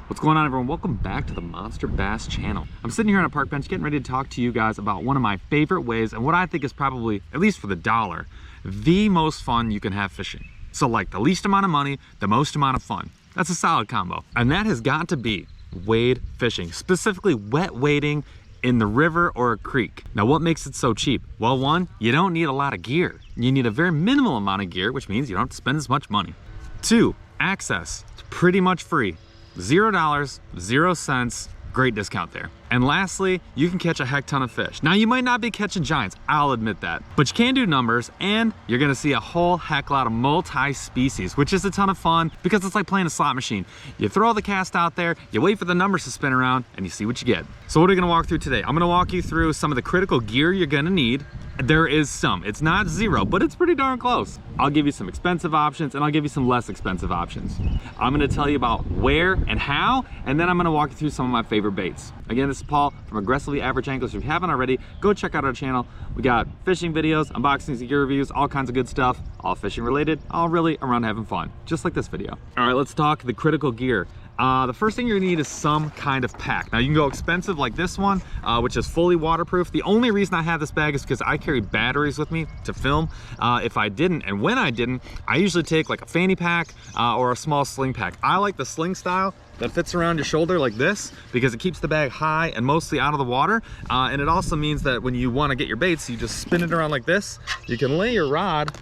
What's going on, everyone? Welcome back to the Monster Bass channel. I'm sitting here on a park bench getting ready to talk to you guys about one of my favorite ways and what I think is probably, at least for the dollar, the most fun you can have fishing. So like the least amount of money, the most amount of fun. That's a solid combo. And that has got to be wade fishing, specifically wet wading in the river or a creek. Now, what makes it so cheap? Well, one, you don't need a lot of gear. You need a very minimal amount of gear, which means you don't have to spend as much money. Two, access. It's pretty much free. $0, 0 cents, great discount there. And lastly, you can catch a heck ton of fish. Now, you might not be catching giants, I'll admit that, but you can do numbers, and you're gonna see a whole heck lot of multi-species, which is a ton of fun because it's like playing a slot machine. You throw the cast out there, you wait for the numbers to spin around, and you see what you get. So what are we gonna walk through today? I'm gonna walk you through some of the critical gear you're gonna need. There is some, it's not zero, but it's pretty darn close. I'll give you some expensive options and I'll give you some less expensive options. I'm gonna tell you about where and how, and then I'm gonna walk you through some of my favorite baits. Again, this is Paul from Aggressively Average Anglers. If you haven't already, go check out our channel. We got fishing videos, unboxings, gear reviews, all kinds of good stuff, all fishing related, all really around having fun, just like this video. All right, let's talk the critical gear. The first thing you're gonna need is some kind of pack. Now, you can go expensive like this one, which is fully waterproof. The only reason I have this bag is because I carry batteries with me to film. If I didn't, and when I didn't, I usually take like a fanny pack or a small sling pack. I like the sling style that fits around your shoulder like this because it keeps the bag high and mostly out of the water. And it also means that when you wanna get your baits, you just spin it around like this. You can lay your rod.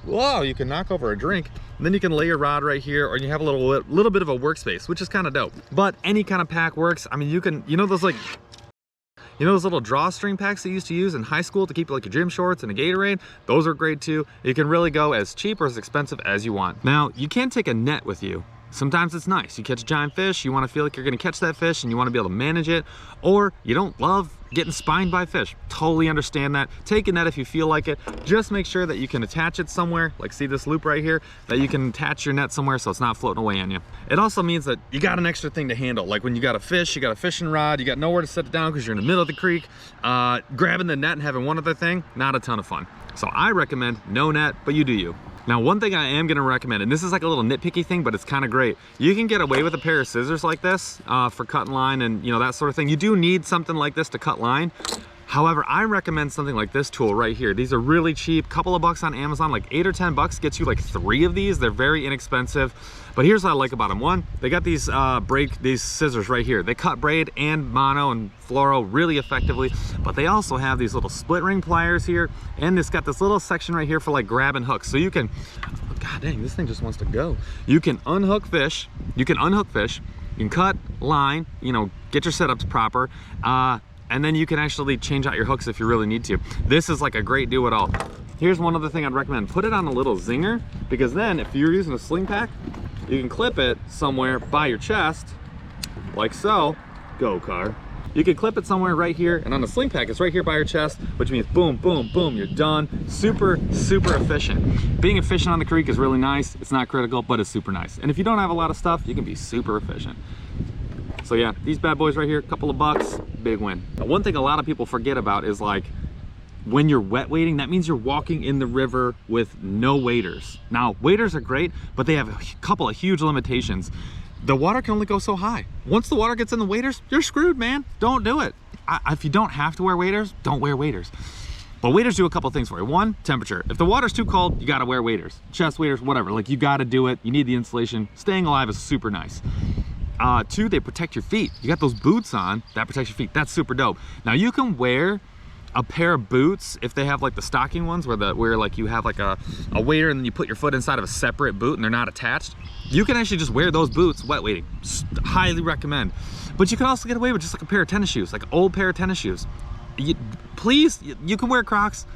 Whoa, you can knock over a drink. And then you can lay your rod right here, or you have a little bit of a workspace, which is kind of dope. But any kind of pack works. I mean, you can, you know those little drawstring packs that you used to use in high school to keep like your gym shorts and a Gatorade? Those are great too. You can really go as cheap or as expensive as you want. Now, you can take a net with you. Sometimes it's nice. You catch a giant fish, you want to feel like you're going to catch that fish and you want to be able to manage it, or you don't love getting spined by fish. Totally understand that. Take a net if you feel like it. Just make sure that you can attach it somewhere, like see this loop right here, that you can attach your net somewhere so it's not floating away on you. It also means that you got an extra thing to handle. Like when you got a fish, you got a fishing rod, you got nowhere to set it down because you're in the middle of the creek. Grabbing the net and having one other thing, not a ton of fun. So I recommend no net, but you do you. Now, one thing I am gonna recommend, and this is like a little nitpicky thing, but it's kind of great. You can get away with a pair of scissors like this for cutting line and that sort of thing. You do need something like this to cut line. However, I recommend something like this tool right here. These are really cheap, couple of bucks on Amazon, like 8 or 10 bucks gets you like 3 of these. They're very inexpensive. But here's what I like about them. One, they got these these scissors right here. They cut braid and mono and fluoro really effectively, but they also have these little split ring pliers here, and it's got this little section right here for like grabbing hooks. So you can, oh, god dang, this thing just wants to go. You can unhook fish, you can cut line, get your setups proper, and then you can actually change out your hooks if you really need to. This is like a great do-it-all. Here's one other thing I'd recommend. Put it on a little zinger, because then if you're using a sling pack, you can clip it somewhere by your chest, like so. Go, car. You can clip it somewhere right here, and on the sling pack, it's right here by your chest, which means boom, boom, boom, you're done. Super, super efficient. Being efficient on the creek is really nice. It's not critical, but it's super nice. And if you don't have a lot of stuff, you can be super efficient. So yeah, these bad boys right here, a couple of bucks, big win. Now, one thing a lot of people forget about is like, when you're wet wading, that means you're walking in the river with no waders. Now, waders are great, but they have a couple of huge limitations. The water can only go so high. Once the water gets in the waders, you're screwed, man. Don't do it. If you don't have to wear waders, don't wear waders. But waders do a couple of things for you. One, temperature. If the water's too cold, you gotta wear waders. Chest waders, whatever. Like, you gotta do it. You need the insulation. Staying alive is super nice. Two, they protect your feet. You got those boots on, that protects your feet. That's super dope. Now, you can wear a pair of boots if they have like the stocking ones where like you have like a wader and then you put your foot inside of a separate boot and they're not attached. You can actually just wear those boots wet wading. Highly recommend. But you can also get away with just like a pair of tennis shoes, like an old pair of tennis shoes. Please, you can wear Crocs.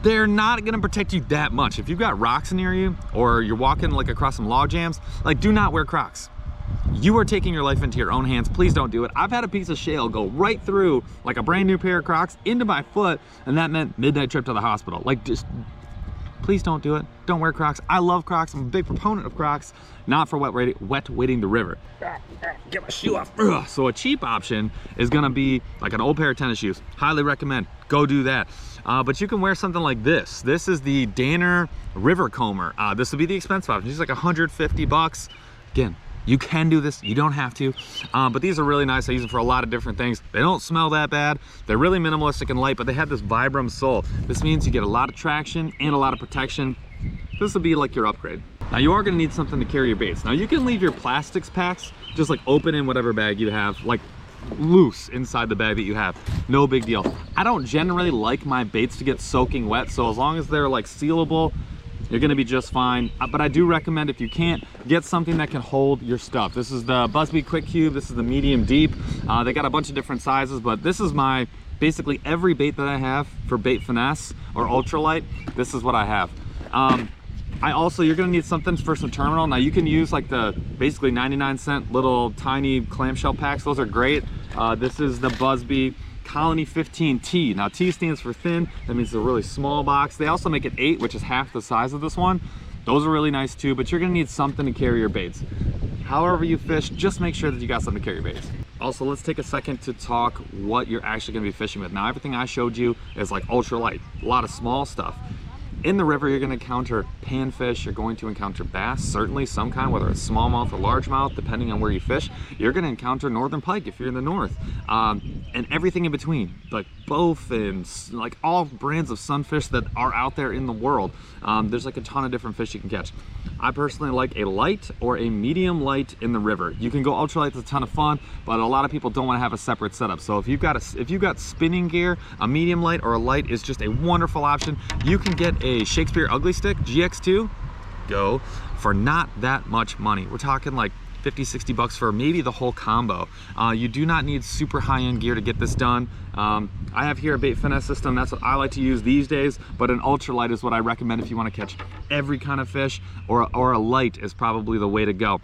They're not gonna protect you that much. If you've got rocks near you or you're walking like across some log jams, like, do not wear Crocs. You are taking your life into your own hands. Please don't do it. I've had a piece of shale go right through like a brand new pair of Crocs into my foot, and that meant midnight trip to the hospital. Like, just please don't do it. Don't wear Crocs. I love Crocs. I'm a big proponent of Crocs, not for wet wading the river. Get my shoe off. Ugh. So a cheap option is gonna be like an old pair of tennis shoes. Highly recommend. Go do that. But you can wear something like this. This is the Danner River Comber. This would be the expensive option. It's like 150 bucks. Again, You can do this, you don't have to, but these are really nice. I use them for a lot of different things. They don't smell that bad. They're really minimalistic and light, but they have this Vibram sole. This means you get a lot of traction and a lot of protection. This will be like your upgrade. Now you are gonna need something to carry your baits. Now you can leave your plastics packs just like open in whatever bag you have, like loose inside the bag that you have. No big deal. I don't generally like my baits to get soaking wet, so as long as they're like sealable, you're gonna be just fine. But I do recommend, if you can't, get something that can hold your stuff. This is the Busby Quick Cube. This is the medium deep. They got a bunch of different sizes, but this is my, basically every bait that I have for bait finesse or ultralight, this is what I have. You're gonna need something for some terminal. Now you can use like the basically 99-cent little tiny clamshell packs. Those are great. This is the Busby Colony 15T. Now T stands for thin. That means it's a really small box. They also make it 8, which is half the size of this one. Those are really nice too, but you're gonna need something to carry your baits. However you fish, just make sure that you got something to carry your baits. Also, let's take a second to talk what you're actually gonna be fishing with. Now everything I showed you is like ultralight, a lot of small stuff. In the river, you're gonna encounter panfish, you're going to encounter bass, certainly some kind, whether it's smallmouth or largemouth, depending on where you fish. You're gonna encounter northern pike if you're in the north, and everything in between, like bowfins, like all brands of sunfish that are out there in the world. There's like a ton of different fish you can catch. I personally like a light or a medium light in the river. You can go ultralight, it's a ton of fun, but a lot of people don't wanna have a separate setup. So if you've got spinning gear, a medium light or a light is just a wonderful option. You can get a Shakespeare Ugly Stick GX2 Go for not that much money. We're talking like 50, 60 bucks for maybe the whole combo. You do not need super high-end gear to get this done. I have here a bait finesse system. That's what I like to use these days, but an ultralight is what I recommend if you want to catch every kind of fish, or a light is probably the way to go.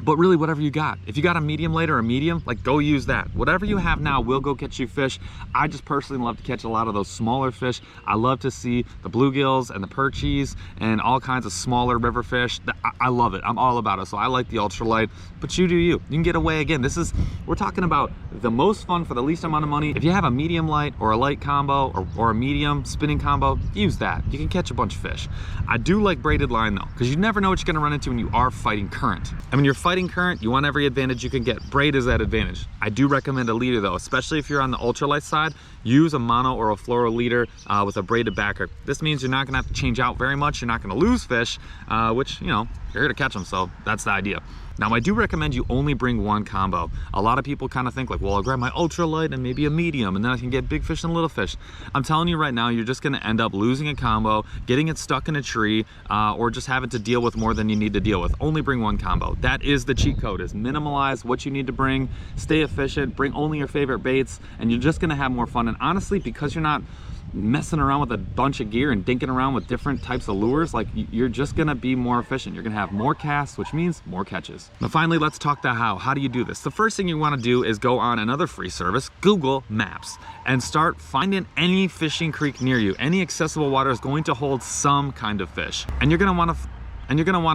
But really, whatever you got. If you got a medium light or a medium, like, go use that. Whatever you have now will go catch you fish. I just personally love to catch a lot of those smaller fish. I love to see the bluegills and the perchies and all kinds of smaller river fish. I love it. I'm all about it. So I like the ultralight, but you do you. You can get away. Again, we're talking about the most fun for the least amount of money. If you have a medium light or a light combo or a medium spinning combo, use that. You can catch a bunch of fish. I do like braided line though, because you never know what you're gonna run into when you are fighting current. I mean, you're fighting current, you want every advantage you can get. Braid is that advantage. I do recommend a leader though, especially if you're on the ultralight side. Use a mono or a fluoro leader with a braided backer. This means you're not gonna have to change out very much. You're not gonna lose fish, which, you know, you're here to catch them, so that's the idea. Now, I do recommend you only bring one combo. A lot of people kind of think like, well, I'll grab my ultralight and maybe a medium, and then I can get big fish and little fish. I'm telling you right now, you're just gonna end up losing a combo, getting it stuck in a tree, or just having to deal with more than you need to deal with. Only bring one combo. That is the cheat code, is minimalize what you need to bring, stay efficient, bring only your favorite baits, and you're just gonna have more fun. And honestly, because you're not messing around with a bunch of gear and dinking around with different types of lures, like, you're just gonna be more efficient. You're gonna have more casts, which means more catches. Now finally, let's talk the how. How do you do this? The first thing you want to do is go on another free service, Google Maps, and start finding any fishing creek near you. Any accessible water is going to hold some kind of fish, and you're gonna want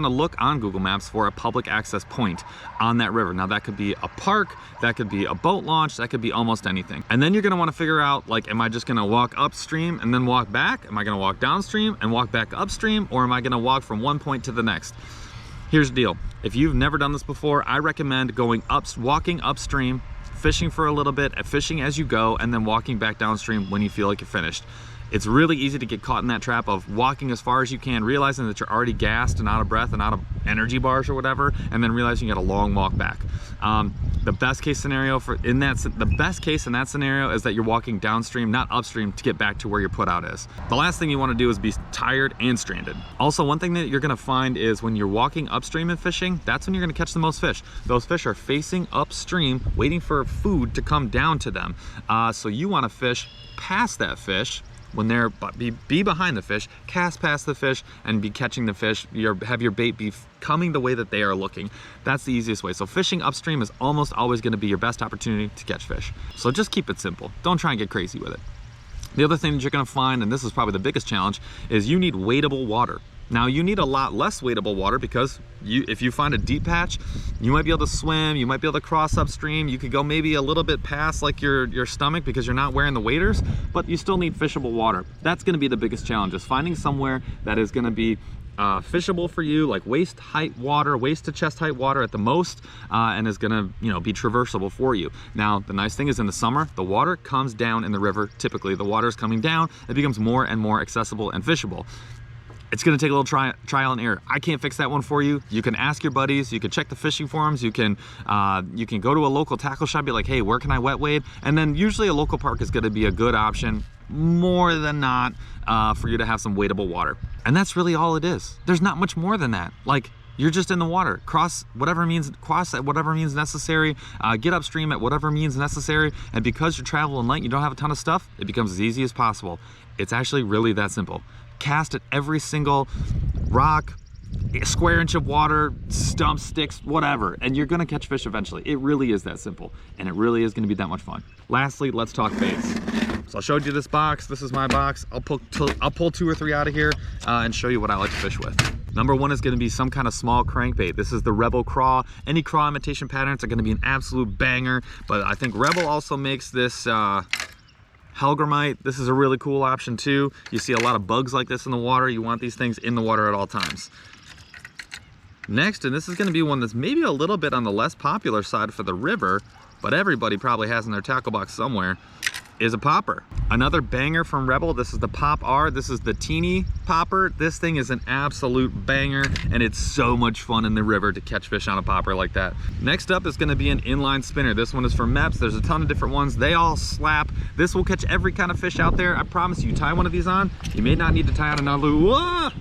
to look on Google Maps for a public access point on that river. Now that could be a park, that could be a boat launch, that could be almost anything. And then you're gonna wanna figure out, like, am I just gonna walk upstream and then walk back? Am I gonna walk downstream and walk back upstream? Or am I gonna walk from one point to the next? Here's the deal. If you've never done this before, I recommend walking upstream, fishing for a little bit, fishing as you go, and then walking back downstream when you feel like you're finished. It's really easy to get caught in that trap of walking as far as you can, realizing that you're already gassed and out of breath and out of energy bars or whatever, and then realizing you got a long walk back. The best case scenario in that scenario is that you're walking downstream, not upstream, to get back to where your put out is. The last thing you want to do is be tired and stranded. Also, one thing that you're going to find is when you're walking upstream and fishing, that's when you're going to catch the most fish. Those fish are facing upstream, waiting for food to come down to them. So you want to fish past that fish. When they're be behind the fish, cast past the fish, and be catching the fish. Have your bait be coming the way that they are looking. That's the easiest way. So fishing upstream is almost always going to be your best opportunity to catch fish. So just keep it simple. Don't try and get crazy with it. The other thing that you're going to find, and this is probably the biggest challenge, is you need wadeable water. Now you need a lot less wadeable water because if you find a deep patch, you might be able to swim, you might be able to cross upstream, you could go maybe a little bit past like your stomach because you're not wearing the waders, but you still need fishable water. That's gonna be the biggest challenge, is finding somewhere that is gonna be fishable for you, like waist height water, waist to chest height water at the most, and is gonna, you know, be traversable for you. Now, the nice thing is in the summer, the water comes down in the river. Typically, the water is coming down. It becomes more and more accessible and fishable. It's gonna take a little trial and error. I can't fix that one for you. You can ask your buddies, you can check the fishing forums, you can go to a local tackle shop, be like, hey, where can I wet wade? And then usually a local park is gonna be a good option, more than not, for you to have some wadeable water. And that's really all it is. There's not much more than that. Like, you're just in the water. Cross at whatever means necessary, get upstream at whatever means necessary, and because you're traveling light, you don't have a ton of stuff, it becomes as easy as possible. It's actually really that simple. Cast at every single rock, square inch of water, stump, sticks, whatever, and you're gonna catch fish eventually. It really is that simple, and it really is gonna be that much fun. Lastly, let's talk baits. So I showed you this box. This is my box. I'll pull 2 or 3 out of here and show you what I like to fish with. Number one is gonna be some kind of small crankbait. This is the Rebel craw. Any craw imitation patterns are gonna be an absolute banger, but I think Rebel also makes this Hellgrammite. This is a really cool option too. You see a lot of bugs like this in the water. You want these things in the water at all times. Next, and this is gonna be one that's maybe a little bit on the less popular side for the river, but everybody probably has in their tackle box somewhere, is a popper. Another banger from Rebel. This is the Pop R. This is the teeny popper. This thing is an absolute banger, and it's so much fun in the river to catch fish on a popper like that. Next up is gonna be an inline spinner. This one is from Meps. There's a ton of different ones. They all slap. This will catch every kind of fish out there. I promise you, tie one of these on, you may not need to tie on another lure.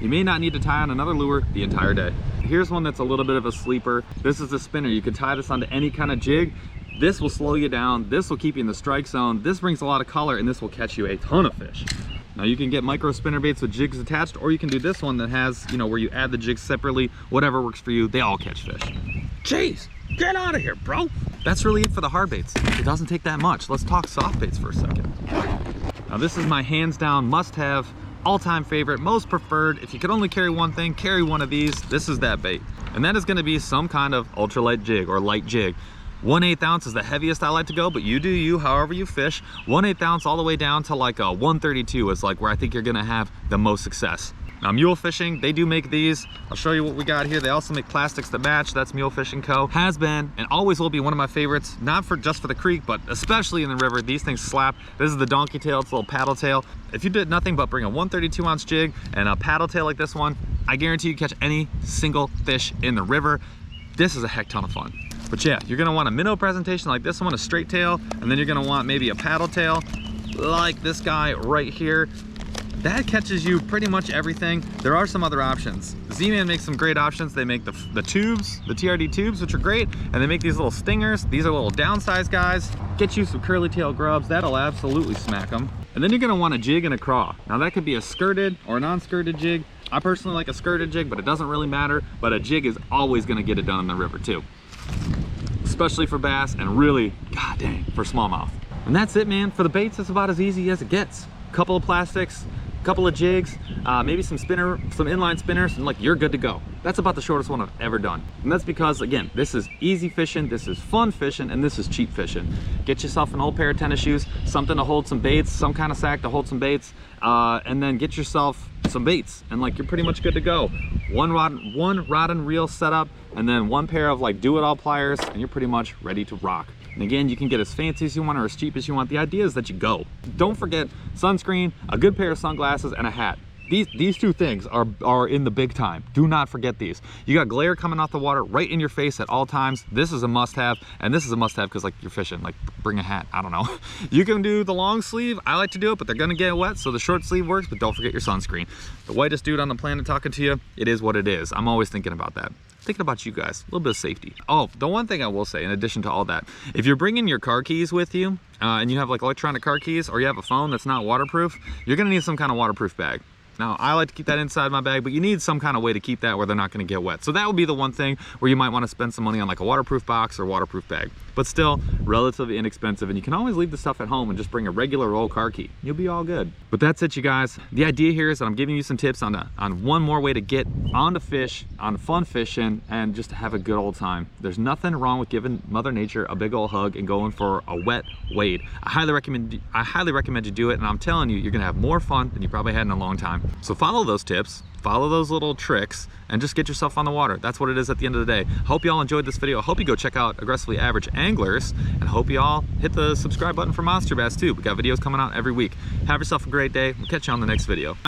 You may not need to tie on another lure the entire day. Here's one that's a little bit of a sleeper. This is the spinner. You could tie this onto any kind of jig. This will slow you down. This will keep you in the strike zone. This brings a lot of color, and this will catch you a ton of fish. Now you can get micro spinner baits with jigs attached, or you can do this one that has, you know, where you add the jigs separately. Whatever works for you, they all catch fish. Jeez, get out of here, bro. That's really it for the hard baits. It doesn't take that much. Let's talk soft baits for a second. Now this is my hands down must-have, all-time favorite, most preferred. If you could only carry one thing, carry one of these. This is that bait. And that is gonna be some kind of ultralight jig or light jig. 1/8 ounce is the heaviest I like to go, but you do you, however you fish. 1/8 ounce all the way down to like a 132 is like where I think you're gonna have the most success. Now mule fishing, they do make these. I'll show you what we got here. They also make plastics that match. That's Mule Fishing Co. Has been and always will be one of my favorites, not for just for the creek, but especially in the river. These things slap. This is the donkey tail, it's a little paddle tail. If you did nothing but bring a 132 ounce jig and a paddle tail like this one, I guarantee you catch any single fish in the river. This is a heck ton of fun. But yeah, you're gonna want a minnow presentation like this one, a straight tail, and then you're gonna want maybe a paddle tail like this guy right here. That catches you pretty much everything. There are some other options. Z-Man makes some great options. They make the tubes, the TRD tubes, which are great, and they make these little stingers. These are little downsized guys. Get you some curly tail grubs. That'll absolutely smack them. And then you're gonna want a jig and a craw. Now that could be a skirted or a non-skirted jig. I personally like a skirted jig, but it doesn't really matter. But a jig is always gonna get it done in the river too. Especially for bass and really, god dang, for smallmouth. And that's it, man. For the baits, it's about as easy as it gets. Couple of plastics, couple of jigs, maybe some inline spinners, and like you're good to go. That's about the shortest one I've ever done. And that's because, again, this is easy fishing, this is fun fishing, and this is cheap fishing. Get yourself an old pair of tennis shoes, something to hold some baits, some kind of sack to hold some baits, and then get yourself some baits, and like you're pretty much good to go. One rod and reel setup, and then one pair of like do-it-all pliers, and you're pretty much ready to rock. And again, you can get as fancy as you want or as cheap as you want. The idea is that you go. Don't forget sunscreen, a good pair of sunglasses, and a hat. These two things are in the big time. Do not forget these. You got glare coming off the water right in your face at all times. This is a must-have, and this is a must-have because like you're fishing, like bring a hat, I don't know. You can do the long sleeve. I like to do it, but they're gonna get wet, so the short sleeve works, but don't forget your sunscreen. The whitest dude on the planet talking to you, it is what it is. I'm always thinking about that. Thinking about you guys, a little bit of safety. Oh, the one thing I will say, in addition to all that, if you're bringing your car keys with you, and you have like electronic car keys, or you have a phone that's not waterproof, you're gonna need some kind of waterproof bag. Now, I like to keep that inside my bag, but you need some kind of way to keep that where they're not gonna get wet. So that would be the one thing where you might wanna spend some money on like a waterproof box or waterproof bag. But still, relatively inexpensive, and you can always leave the stuff at home and just bring a regular old car key. You'll be all good. But that's it, you guys. The idea here is that I'm giving you some tips on one more way to get on the fish, on fun fishing, and just to have a good old time. There's nothing wrong with giving Mother Nature a big old hug and going for a wet wade. I highly recommend you do it, and I'm telling you, you're gonna have more fun than you probably had in a long time. So follow those tips, follow those little tricks, and just get yourself on the water. That's what it is at the end of the day. Hope y'all enjoyed this video. I hope you go check out Aggressively Average Anglers, and hope y'all hit the subscribe button for Monster Bass too. We got videos coming out every week. Have yourself a great day. We'll catch you on the next video.